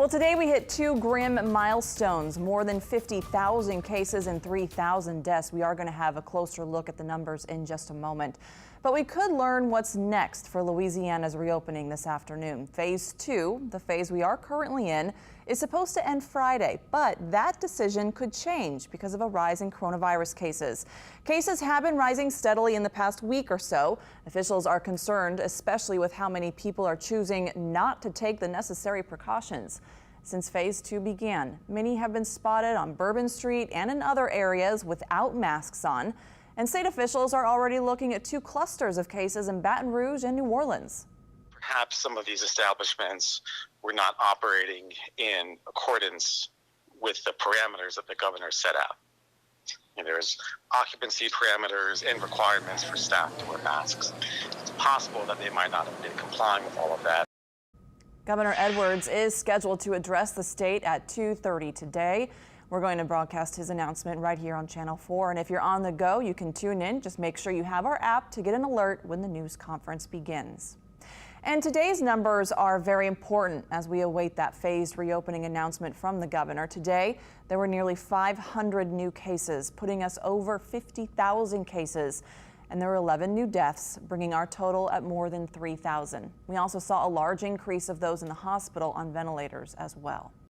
Well, today we hit two grim milestones, more than 50,000 cases and 3,000 deaths. We are going to have a closer look at the numbers in just a moment. But we could learn what's next for Louisiana's reopening this afternoon. Phase 2, the phase we are currently in, is supposed to end Friday, but that decision could change because of a rise in coronavirus cases. Cases have been rising steadily in the past week or so. Officials are concerned, especially with how many people are choosing not to take the necessary precautions. Since phase 2 began, many have been spotted on Bourbon Street and in other areas without masks on. And state officials are already looking at two clusters of cases in Baton Rouge and New Orleans. Perhaps some of these establishments were not operating in accordance with the parameters that the governor set out. And there's occupancy parameters and requirements for staff to wear masks. It's possible that they might not have been complying with all of that. Governor Edwards is scheduled to address the state at 2:30 today. We're going to broadcast his announcement right here on Channel 4. And if you're on the go, you can tune in. Just make sure you have our app to get an alert when the news conference begins. And today's numbers are very important as we await that phased reopening announcement from the governor. Today, there were nearly 500 new cases, putting us over 50,000 cases. And there were 11 new deaths, bringing our total at more than 3,000. We also saw a large increase of those in the hospital on ventilators as well.